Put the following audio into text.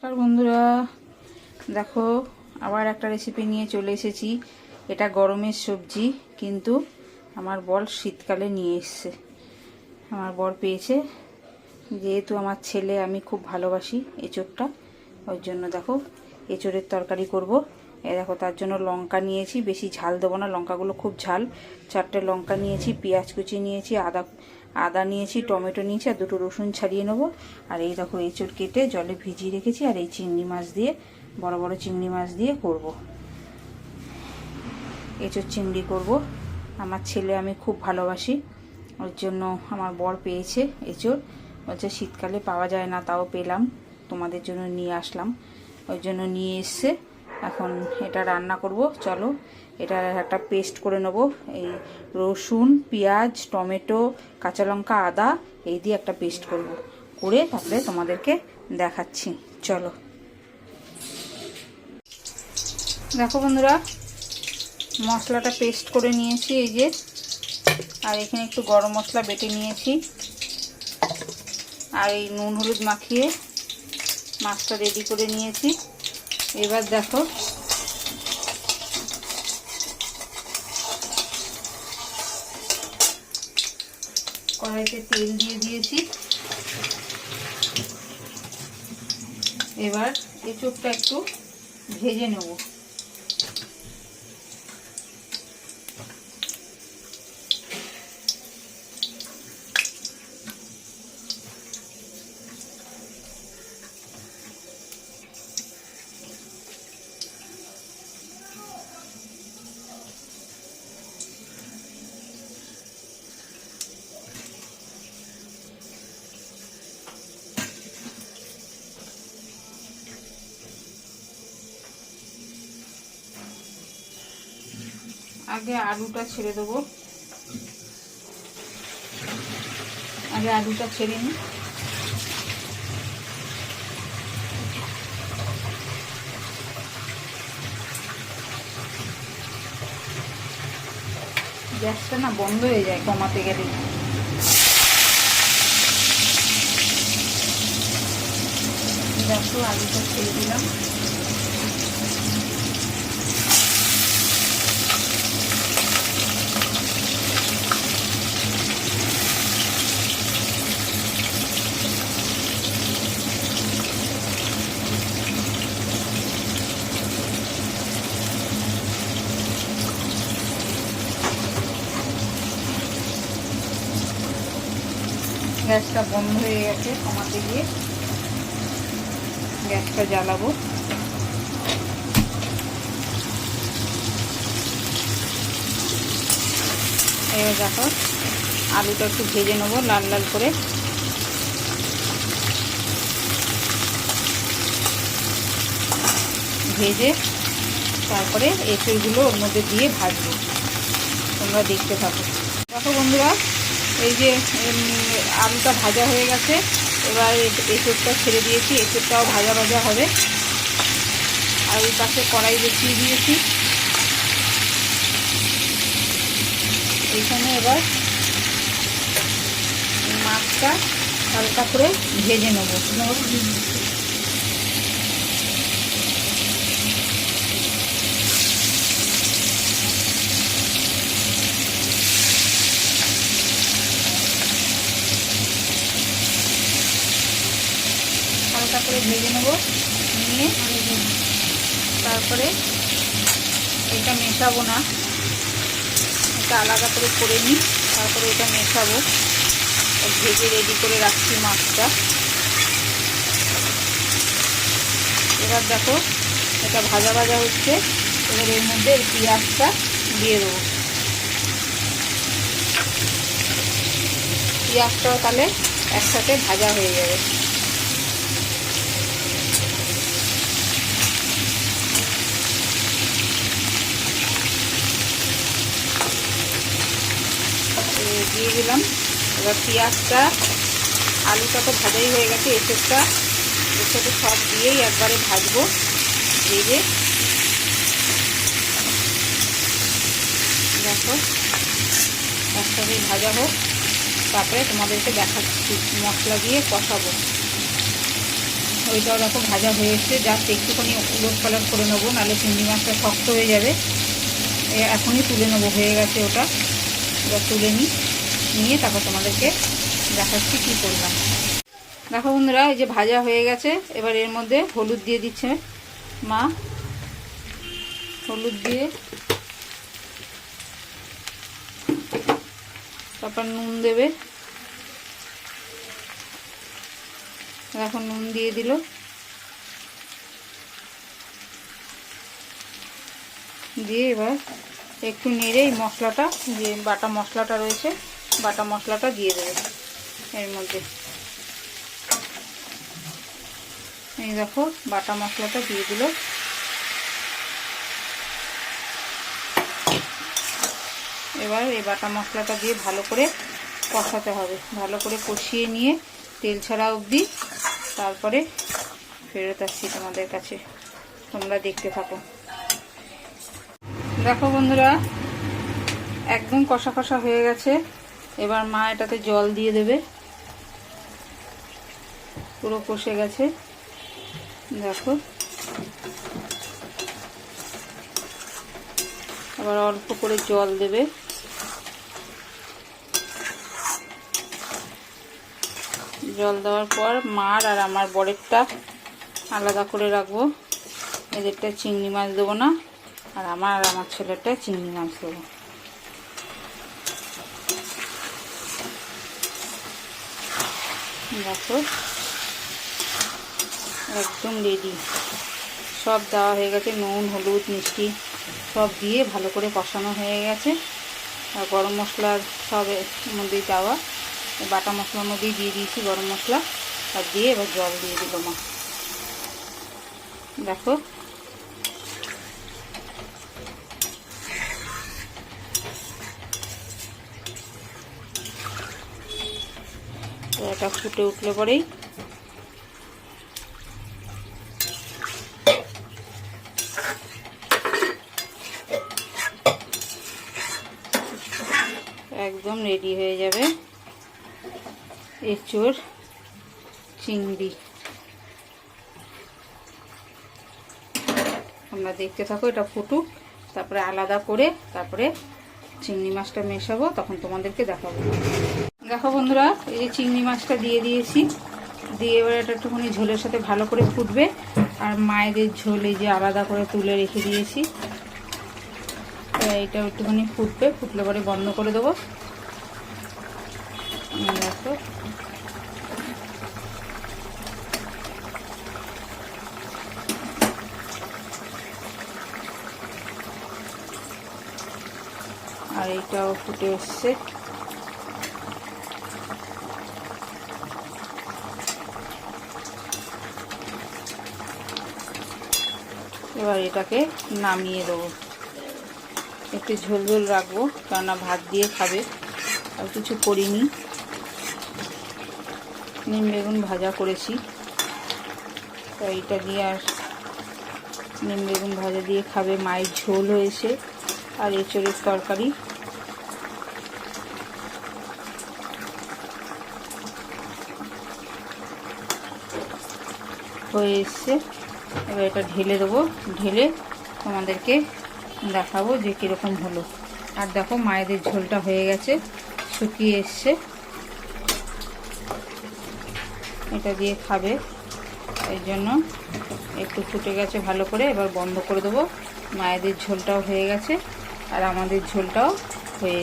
নমস্কার বন্ধুরা, দেখো আবার একটা রেসিপি নিয়ে চলে এসেছি। এটা গরমের সবজি, কিন্তু আমার বর শীতকালে নিয়ে এসছে। আমার বর পেয়েছে, যেহেতু আমার ছেলে আমি খুব ভালোবাসি এঁচোড়টা, ওই জন্য দেখো এঁচোড়ের তরকারি করব। দেখো তার জন্য লঙ্কা নিয়েছি, বেশি ঝাল দেবো না, লঙ্কাগুলো খুব ঝাল। 4টে লঙ্কা নিয়েছি, পেঁয়াজ কুচি নিয়েছি, আদা নিয়েছি, টমেটো নিয়েছি, আর 2টো রসুন ছাড়িয়ে নেবো। আর এই দেখো এঁচোড় কেটে জলে ভিজিয়ে রেখেছি, আর এই চিংড়ি মাছ দিয়ে, বড় বড় চিংড়ি মাছ দিয়ে করব। এঁচোড় চিংড়ি করব। আমার ছেলে আমি খুব ভালোবাসি, ওর জন্য আমার বর পেয়েছে এঁচোড়। বলছে শীতকালে পাওয়া যায় না, তাও পেলাম, তোমাদের জন্য নিয়ে আসলাম। ওই জন্য নিয়ে এসছে। এখন এটা রান্না করব। চলো এটা একটা পেস্ট করে নেব। এই রসুন, পেঁয়াজ, টমেটো, কাঁচা লঙ্কা, আদা এই দিয়ে একটা পেস্ট করব, করে তারপরে তোমাদেরকে দেখাচ্ছি। চলো দেখো বন্ধুরা, মশলাটা পেস্ট করে নিয়েছি এই যে, আর এখানে একটু গরম মশলা বেটে নিয়েছি, আর এই নুন হলুদ মাখিয়ে মাছটা রেডি করে নিয়েছি। এবার দেখো কড়াইতে তেল দিয়ে দিয়েছি। এবার এঁচোড়টা একটু ভেজে নেব। আগে আলুটা ছেড়ে দেবো, আগে আলুটা ছেড়ে নিই। গ্যাসটা না বন্ধ হয়ে যায় কমাতে গেলে। দেখো আলুটা ছেড়ে দিলাম। গ্যাসটা বন্ধ হয়ে গেছে, কমাতে গিয়ে গ্যাসটা জ্বালাবো। এবার দেখো আলুটা একটু ভেজে নেবো লাল লাল করে। ভেজে তারপরে এঁচোড়গুলো ওর মধ্যে দিয়ে ভাজবো, তোমরা দেখতে থাকো। দেখো বন্ধুরা, এই যে আলুটা ভাজা হয়ে গেছে, এবার এঁচোড়টা ছেড়ে দিয়েছি, এঁচোড়টাও ভাজা ভাজা হবে। আর এই পাশে কড়াই বসিয়ে দিয়েছি। এইখানে এবার মাছটা হালকা করে ভেজে নেবো। হালকা করে ভেজে নেবো, নিয়ে তারপরে এটা মেশাবো না, এটা আলাদা করে নিই, তারপরে এটা মেশাবো। ভেজে রেডি করে রাখছি মাছটা। এবার দেখো এটা ভাজা ভাজা হচ্ছে। এবার এর মধ্যে পেঁয়াজটা দিয়ে দেবো। পেঁয়াজটাও তাহলে একসাথে ভাজা হয়ে যাবে। দিয়ে দিলাম। এবার পেঁয়াজটা, আলুটা তো ভাজাই হয়ে গেছে, এঁচোড়টা এর সাথে সব দিয়েই একবারে ভাজবো। ভেজে দেখো একসাথে ভাজা হোক, তারপরে তোমাদেরকে দেখাচ্ছি মশলা দিয়ে কষাবো। ওইটাও দেখো ভাজা হয়ে এসছে, জাস্ট একটুখানি উলট পালট করে নেবো, নাহলে চিংড়ি মাছটা শক্ত হয়ে যাবে। এখনই তুলে নেবো, হয়ে গেছে ওটা। এবার তুলে নিয়ে তারপর তোমাদেরকে দেখাচ্ছি কী করলাম। দেখো বন্ধুরা, এই যে ভাজা হয়ে গেছে। এবার এর মধ্যে হলুদ দিয়ে দিচ্ছে মা, হলুদ দিয়ে তারপর নুন দেবে। এখন নুন দিয়ে দিল, দিয়ে এবার একটু নেড়ে এই মশলাটা, যে বাটা মশলাটা রয়েছে, বাটা মশলাটা দিয়ে দেবে এর মধ্যে। এই দেখো বাটা মশলাটা দিয়ে দিল। এবার এই বাটা মশলাটা দিয়ে ভালো করে কষাতে হবে, ভালো করে কষিয়ে নিয়ে তেল ছাড়া অবধি তারপরে ফেরত আসছি তোমাদের কাছে, তোমরা দেখতে থাকো। দেখো বন্ধুরা, একদম কষা কষা হয়ে গেছে। এবার মা এটাতে জল দিয়ে দেবে, পুরো কষে গেছে। দেখো আবার অল্প করে জল দেবে। জল দেওয়ার পর মার আর আমার বরেরটা আলাদা করে রাখবো, এদেরটা চিংড়ি মাছ দেবো না, আর আমার ছেলেটা চিংড়ি মাছ দেবো। দেখো একদম রেডি, সব দেওয়া হয়ে গেছে, নুন হলুদ মিষ্টি সব দিয়ে ভালো করে কষানো হয়ে গেছে। আর গরম মশলার সব এর মধ্যেই দেওয়া, বাটা মশলার মধ্যেই দিয়ে দিয়েছি গরম মশলা, আর দিয়ে এবার জল দিয়ে দিল মা। দেখো এটা ফুটে উঠলে পরেই একদম রেডি হয়ে যাবে এঁচোড় চিংড়ি। তোমরা দেখতে থাকো, এটা ফুটুক, তারপরে আলাদা করে তারপরে চিংড়ি মাছটা মেশাবো, তখন তোমাদেরকে দেখাবো। দেখো বন্ধুরা, এই যে চিংড়ি মাছটা দিয়ে দিয়েছি, দিয়ে এবার এটা একটুখানি ঝোলের সাথে ভালো করে ফুটবে। আর মায়েদের ঝোল এই যে আলাদা করে তুলে রেখে দিয়েছি, এইটা একটুখানি ফুটবে, ফুটলে পরে বন্ধ করে দেবো। দেখো আর এইটাও ফুটে এসছে। এবার এটাকে নামিয়ে দেবো, একটু ঝোল ঝোল রাখবো, কেননা ভাত দিয়ে খাবে, আর কিছু করিনি। নিম বেগুন ভাজা করেছি, তো এইটা দিয়ে আর নিম বেগুন ভাজা দিয়ে খাবে। মায়ের ঝোল হয়েছে আর এঁচোড়ের তরকারি। হয়ে এসছে, এবার এটা ঢেলে দেবো, ঢেলে তোমাদেরকে দেখাবো যে কীরকম হলো। আর দেখো মায়েদের ঝোলটা হয়ে গেছে, শুকিয়ে এসছে, এটা দিয়ে খাবে, এই জন্য একটু ফুটে গেছে ভালো করে। এবার বন্ধ করে দেবো, মায়েদের ঝোলটাও হয়ে গেছে আর আমাদের ঝোলটাও